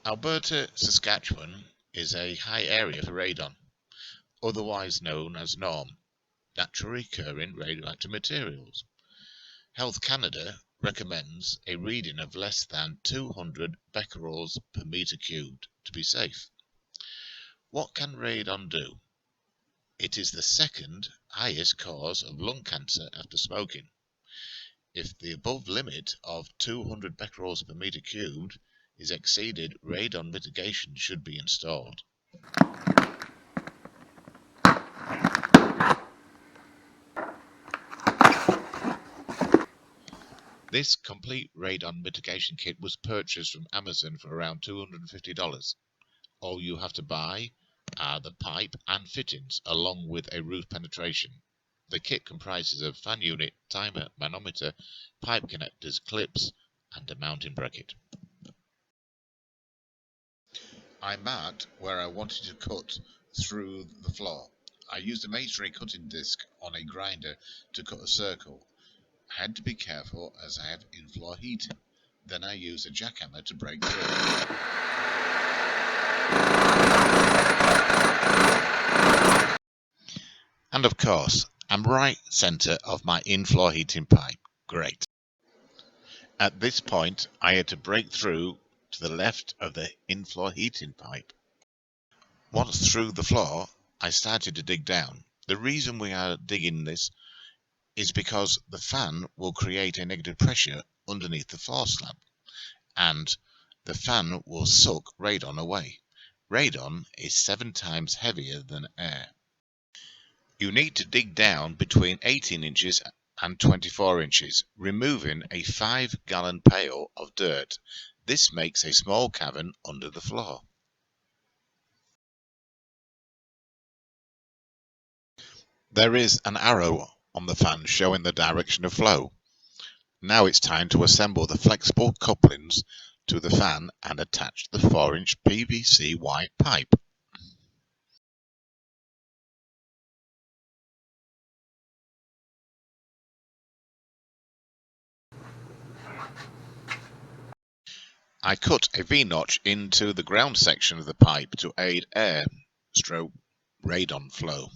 Alberta, Saskatchewan is a high area for radon, otherwise known as NORM, naturally occurring radioactive materials. Health Canada recommends a reading of less than 200 becquerels per meter cubed to be safe. What can radon do? It is the second highest cause of lung cancer after smoking. If the above limit of 200 becquerels per meter cubed is exceeded, radon mitigation should be installed. This complete radon mitigation kit was purchased from Amazon for around $250. All you have to buy are the pipe and fittings along with a roof penetration. The kit comprises of fan unit, timer, manometer, pipe connectors, clips and a mounting bracket. I marked where I wanted to cut through the floor. I used a masonry cutting disc on a grinder to cut a circle. I had to be careful as I have in-floor heating. Then I used a jackhammer to break through. And of course, I'm right centre of my in-floor heating pipe. Great. At this point, I had to break through to the left of the in-floor heating pipe. Once through the floor, I started to dig down. The reason we are digging this is because the fan will create a negative pressure underneath the floor slab, and the fan will suck radon away. Radon is 7 times heavier than air. You need to dig down between 18 inches and 24 inches, removing a 5-gallon pail of dirt. This makes a small cavern under the floor. There is an arrow on the fan showing the direction of flow. Now it's time to assemble the flexible couplings to the fan and attach the 4-inch PVC wide pipe. I cut a V-notch into the ground section of the pipe to aid air/radon flow.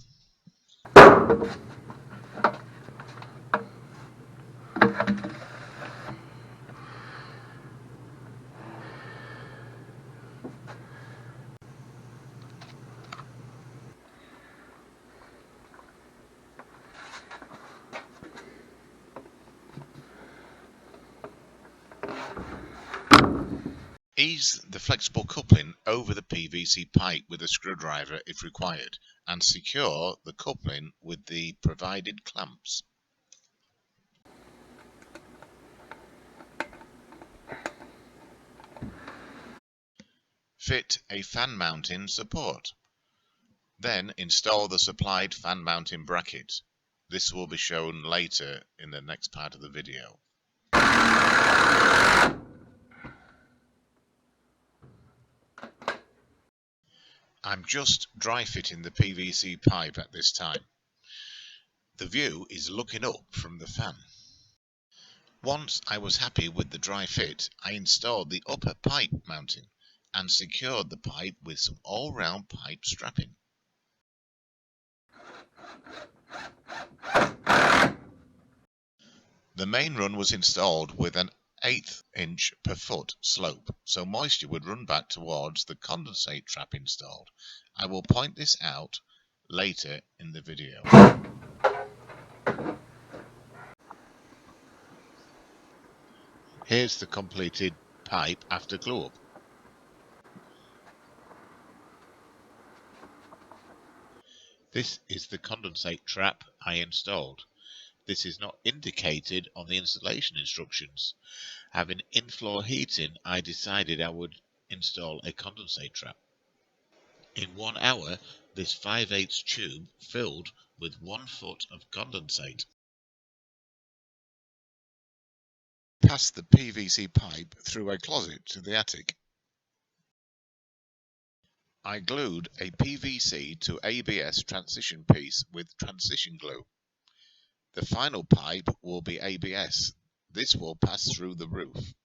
Ease the flexible coupling over the PVC pipe with a screwdriver if required, and secure the coupling with the provided clamps. Fit a fan mounting support. Then install the supplied fan mounting bracket. This will be shown later in the next part of the video. I'm just dry fitting the PVC pipe at this time. The view is looking up from the fan. Once I was happy with the dry fit, I installed the upper pipe mounting and secured the pipe with some all-round pipe strapping. The main run was installed with an 1/8 inch per foot slope, so moisture would run back towards the condensate trap installed. I will point this out later in the video. Here's the completed pipe after glue up. This is the condensate trap I installed. This is not indicated on the installation instructions. Having in-floor heating, I decided I would install a condensate trap. In 1 hour, this 5/8 tube filled with 1 foot of condensate. Passed the PVC pipe through a closet to the attic. I glued a PVC to ABS transition piece with transition glue. The final pipe will be ABS. This will pass through the roof.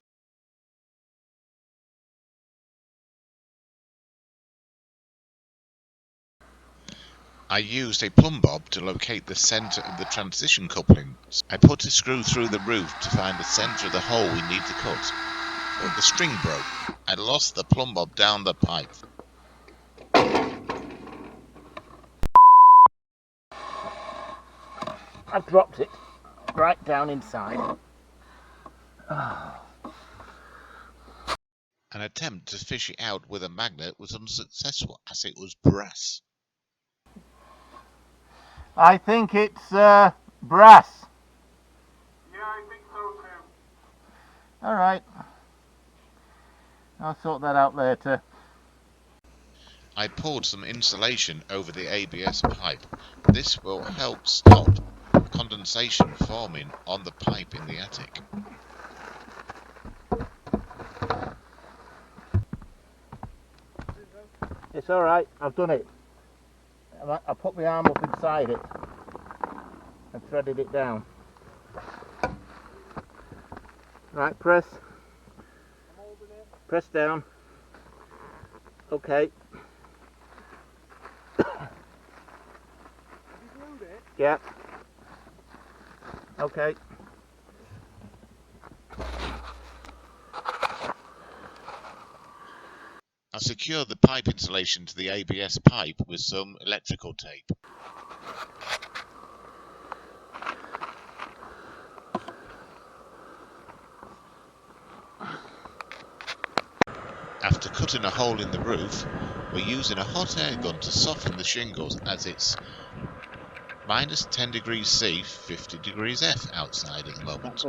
I used a plumb bob to locate the centre of the transition couplings. I put a screw through the roof to find the centre of the hole we need to cut, but the string broke. I lost the plumb bob down the pipe. I've dropped it right down inside. An attempt to fish it out with a magnet was unsuccessful as it was brass. I think it's brass. Yeah, I think so too. Alright. I'll sort that out later. I poured some insulation over the ABS pipe. This will help stop condensation forming on the pipe in the attic. It's alright, I've done it. I put my arm up inside it and threaded it down. Right, press. I'm holding it. Press down. Okay. Have you glued it? Yeah. Okay. I secured the pipe insulation to the ABS pipe with some electrical tape. After cutting a hole in the roof, we're using a hot air gun to soften the shingles as it's minus 10 degrees C, 50 degrees F outside at the moment.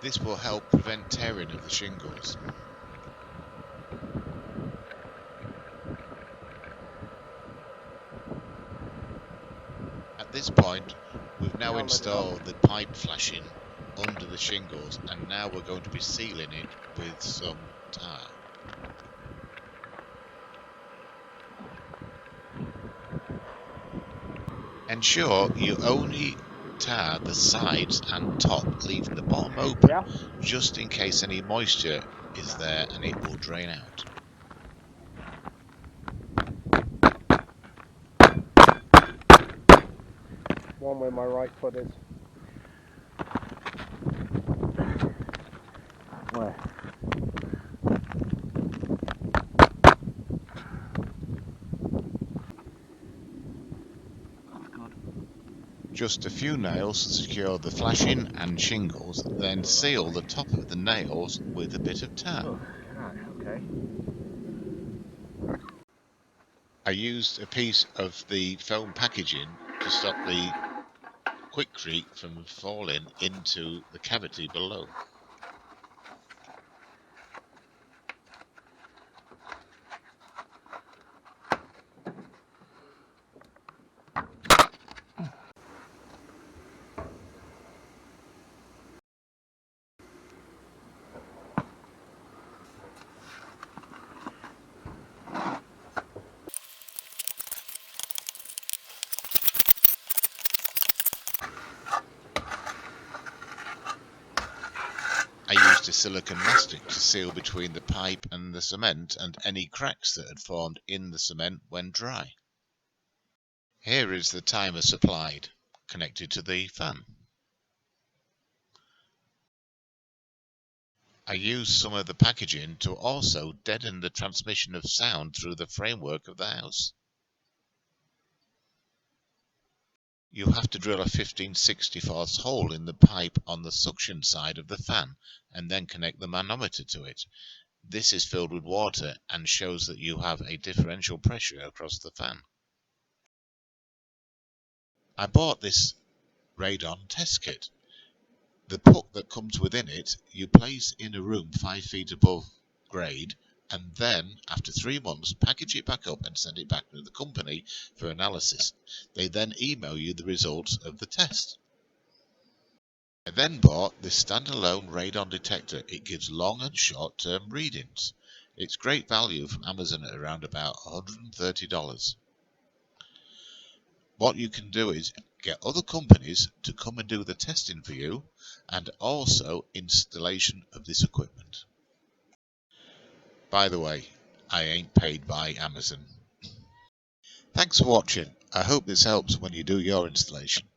This will help prevent tearing of the shingles. At this point, we've now installed the pipe flashing under the shingles, and now we're going to be sealing it with some tar. Ensure you only tar the sides and top, leaving the bottom open, just in case any moisture is there and it will drain out. One where my right foot is. Where? Just a few nails to secure the flashing and shingles, then seal the top of the nails with a bit of tar. Oh, right, okay. I used a piece of the foam packaging to stop the quickcrete from falling into the cavity below. I used a silicone mastic to seal between the pipe and the cement and any cracks that had formed in the cement when dry. Here is the timer supplied, connected to the fan. I used some of the packaging to also deaden the transmission of sound through the framework of the house. You have to drill a 15/64 hole in the pipe on the suction side of the fan and then connect the manometer to it. This is filled with water and shows that you have a differential pressure across the fan. I bought this radon test kit. The puck that comes within it you place in a room 5 feet above grade, and then after 3 months package it back up and send it back to the company for analysis. They then email you the results of the test. I then bought this standalone radon detector. It gives long and short term readings. It's great value from Amazon at around about $130. What you can do is get other companies to come and do the testing for you and also installation of this equipment. By the way, I ain't paid by Amazon. Thanks for watching. I hope this helps when you do your installation.